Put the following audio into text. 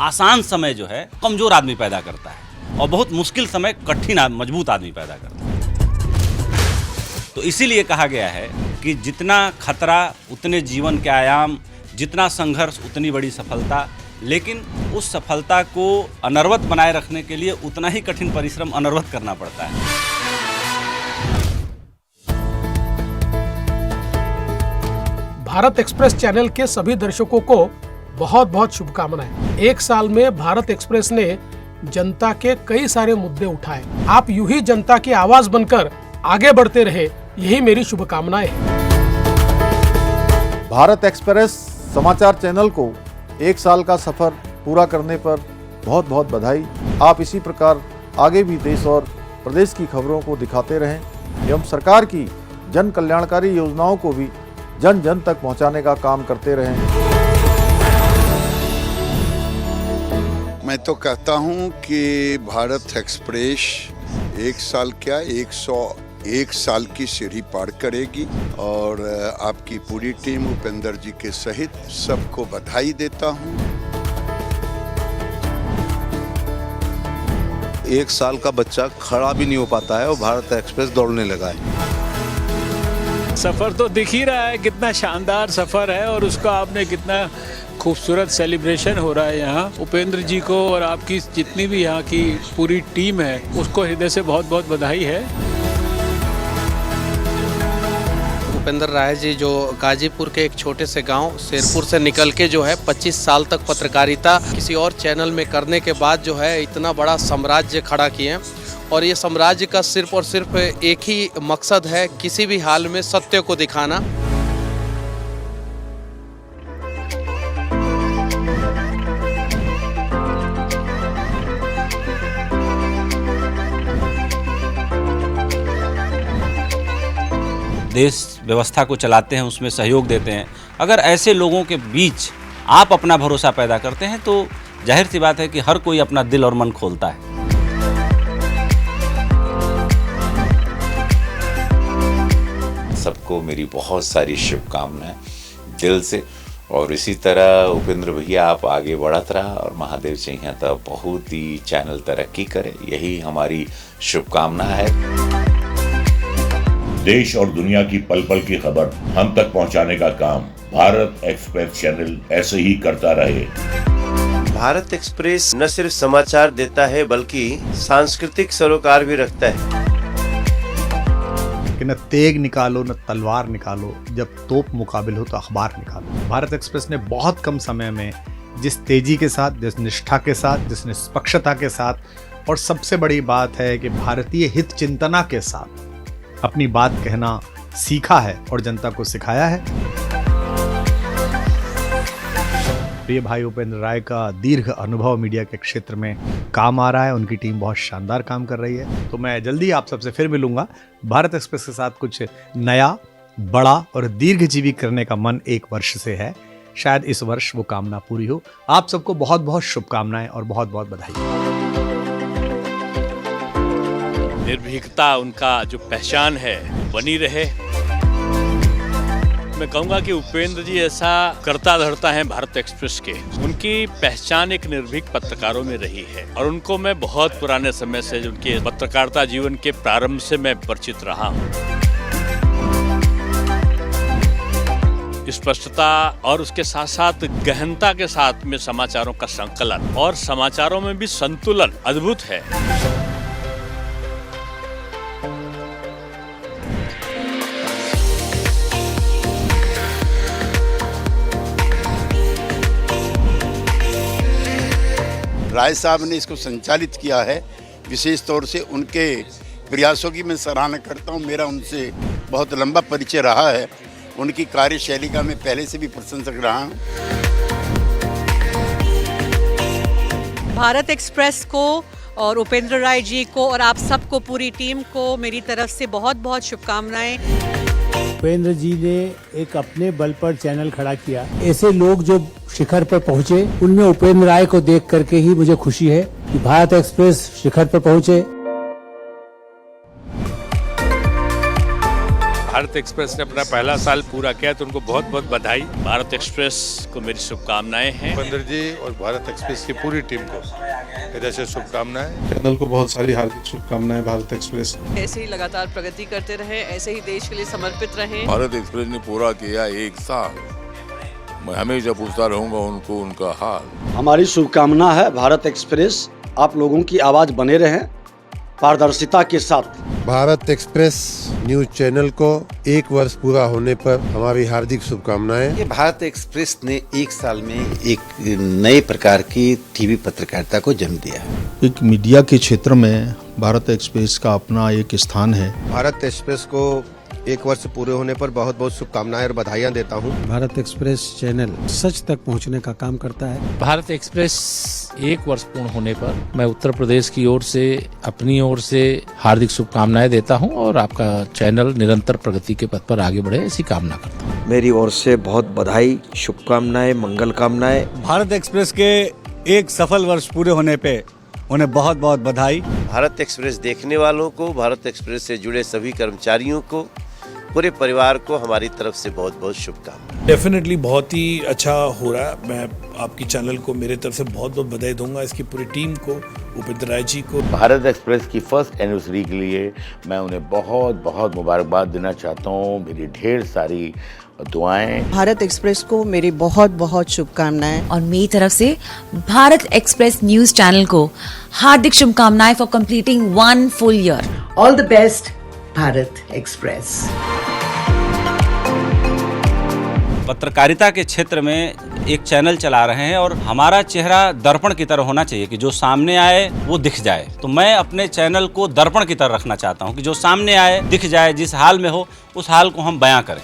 आसान समय जो है कमजोर आदमी पैदा करता है और बहुत मुश्किल समय कठिन मजबूत आदमी पैदा करता है। तो इसीलिए कहा गया है कि जितना खतरा उतने जीवन के आयाम, जितना संघर्ष उतनी बड़ी सफलता, लेकिन उस सफलता को अनर्वत बनाए रखने के लिए उतना ही कठिन परिश्रम अनर्वत करना पड़ता है। भारत एक्सप्रेस चैनल के सभी दर्शकों को बहुत बहुत शुभकामनाएं। एक साल में भारत एक्सप्रेस ने जनता के कई सारे मुद्दे उठाए। आप यूं ही जनता की आवाज बनकर आगे बढ़ते रहे, यही मेरी शुभकामनाएं हैं। भारत एक्सप्रेस समाचार चैनल को एक साल का सफर पूरा करने पर बहुत बहुत बधाई। आप इसी प्रकार आगे भी देश और प्रदेश की खबरों को दिखाते रहें एवं सरकार की जन कल्याणकारी योजनाओं को भी जन जन तक पहुंचाने का काम करते रहें। मैं तो कहता हूं कि भारत एक्सप्रेस एक साल क्या 101 साल की सीढ़ी पार करेगी और आपकी पूरी टीम उपेंद्र जी के सहित सबको बधाई देता हूं। एक साल का बच्चा खड़ा भी नहीं हो पाता है और भारत एक्सप्रेस दौड़ने लगा है। सफर तो दिख ही रहा है, कितना शानदार सफर है और उसका आपने कितना खूबसूरत सेलिब्रेशन हो रहा है यहाँ। उपेंद्र जी को और आपकी जितनी भी यहाँ की पूरी टीम है उसको हृदय से बहुत बहुत बधाई है। उपेंद्र राय जी जो गाजीपुर के एक छोटे से गांव शेरपुर से निकल के जो है 25 साल तक पत्रकारिता किसी और चैनल में करने के बाद जो है इतना बड़ा साम्राज्य खड़ा किए हैं और ये साम्राज्य का सिर्फ और सिर्फ एक ही मकसद है, किसी भी हाल में सत्य को दिखाना। देश व्यवस्था को चलाते हैं, उसमें सहयोग देते हैं। अगर ऐसे लोगों के बीच आप अपना भरोसा पैदा करते हैं तो जाहिर सी बात है कि हर कोई अपना दिल और मन खोलता है। सबको मेरी बहुत सारी शुभकामनाएं दिल से, और इसी तरह उपेंद्र भैया आप आगे बढ़त रहा और महादेव चाहिए तो बहुत ही चैनल तरक्की करे, यही हमारी शुभकामना है। देश और दुनिया की पल पल की खबर हम तक पहुंचाने का काम भारत एक्सप्रेस चैनल ऐसे ही करता रहे। भारत एक्सप्रेस न सिर्फ समाचार देता है बल्कि सांस्कृतिक सरोकार भी रखता है कि न तेग निकालो न तलवार निकालो, जब तोप मुकाबिल हो तो अखबार निकालो। भारत एक्सप्रेस ने बहुत कम समय में जिस तेजी के साथ, जिस निष्ठा के साथ, जिस निष्पक्षता के साथ और सबसे बड़ी बात है कि भारतीय हित चिंतना के साथ अपनी बात कहना सीखा है और जनता को सिखाया है। प्रिय भाई उपेंद्र राय का दीर्घ अनुभव मीडिया के क्षेत्र में काम आ रहा है, उनकी टीम बहुत शानदार काम कर रही है। तो मैं जल्दी आप सबसे फिर मिलूंगा। भारत एक्सप्रेस के साथ कुछ नया, बड़ा और दीर्घजीवी करने का मन 1 वर्ष से है। शायद इस वर्ष वो कामना पूरी हो। आप सबको बहुत बहुत शुभकामनाएं और बहुत बहुत बधाई। निर्भीकता उनका जो पहचान है बनी रहे। मैं कहूँगा कि उपेंद्र जी ऐसा करता धरता है भारत एक्सप्रेस के। उनकी पहचान एक निर्भीक पत्रकारों में रही है और उनको मैं बहुत पुराने समय से, उनके पत्रकारिता जीवन के प्रारंभ से मैं परिचित रहा हूँ। स्पष्टता और उसके साथ साथ गहनता के साथ में समाचारों का संकलन और समाचारों में भी संतुलन अद्भुत है। राय साहब ने इसको संचालित किया है, विशेष तौर से उनके प्रयासों की मैं सराहना करता हूं। मेरा उनसे बहुत लंबा परिचय रहा है, उनकी कार्यशैली का मैं पहले से भी प्रशंसक रहा हूं। भारत एक्सप्रेस को और उपेंद्र राय जी को और आप सबको, पूरी टीम को मेरी तरफ से बहुत बहुत शुभकामनाएं। उपेंद्र जी ने एक अपने बल पर चैनल खड़ा किया। ऐसे लोग जो शिखर पर पहुंचे, उनमें उपेंद्र राय को देख करके ही मुझे खुशी है कि भारत एक्सप्रेस शिखर पर पहुंचे। भारत एक्सप्रेस ने अपना पहला साल पूरा किया तो उनको बहुत बहुत बधाई। भारत एक्सप्रेस को मेरी शुभकामनाएं हैं। उपेंद्र जी और भारत एक्सप्रेस की पूरी टीम को हृदय से शुभकामनाएं। चैनल को बहुत सारी हार्दिक शुभकामनाएं भारत एक्सप्रेस। ऐसे ही लगातार प्रगति करते रहे, ऐसे ही देश के लिए समर्पित रहे। भारत एक्सप्रेस ने पूरा किया 1 साल। मैं हमेशा पूछता रहूंगा उनको उनका हाल। हमारी शुभकामना है भारत एक्सप्रेस आप लोगों की आवाज बने रहें पारदर्शिता के साथ। भारत एक्सप्रेस न्यूज चैनल को 1 वर्ष पूरा होने पर हमारी हार्दिक शुभकामनाएं। ये भारत एक्सप्रेस ने 1 साल में एक नए प्रकार की टीवी पत्रकारिता को जन्म दिया है। एक मीडिया के क्षेत्र में भारत एक्सप्रेस का अपना एक स्थान है। भारत एक्सप्रेस को 1 वर्ष पूरे होने पर बहुत बहुत शुभकामनाएं और बधाइयां देता हूं। भारत एक्सप्रेस चैनल सच तक पहुंचने का काम करता है। भारत एक्सप्रेस 1 वर्ष पूर्ण होने पर मैं उत्तर प्रदेश की ओर से अपनी ओर से हार्दिक शुभकामनाएं देता हूं और आपका चैनल निरंतर प्रगति के पथ पर आगे बढ़े ऐसी कामना करता हूं। मेरी ओर से बहुत बधाई, शुभकामनाएं, मंगल कामनाएं। भारत एक्सप्रेस के एक सफल वर्ष पूरे होने पे उन्हें बहुत बहुत बधाई। भारत एक्सप्रेस देखने वालों को, भारत एक्सप्रेस से जुड़े सभी कर्मचारियों को, पूरे परिवार को हमारी तरफ से बहुत बहुत शुभकामनाएं। डेफिनेटली बहुत ही अच्छा हो रहा है। मैं आपकी चैनल को मेरे तरफ से बहुत बहुत बधाई दूंगा, इसकी पूरी टीम को, उपेंद्र राय जी को। भारत एक्सप्रेस की फर्स्ट एनिवर्सरी के लिए मैं उन्हें बहुत बहुत मुबारकबाद देना चाहता हूँ। मेरी ढेर सारी दुआएं। भारत एक्सप्रेस को मेरी बहुत बहुत शुभकामनाएं। और मेरी तरफ से भारत एक्सप्रेस न्यूज चैनल को हार्दिक शुभकामनाएं for completing 1 full year. All the best Bharat express. पत्रकारिता के क्षेत्र में एक चैनल चला रहे हैं और हमारा चेहरा दर्पण की तरह होना चाहिए कि जो सामने आए वो दिख जाए। तो मैं अपने चैनल को दर्पण की तरह रखना चाहता हूं कि जो सामने आए दिख जाए, जिस हाल में हो उस हाल को हम बयां करें।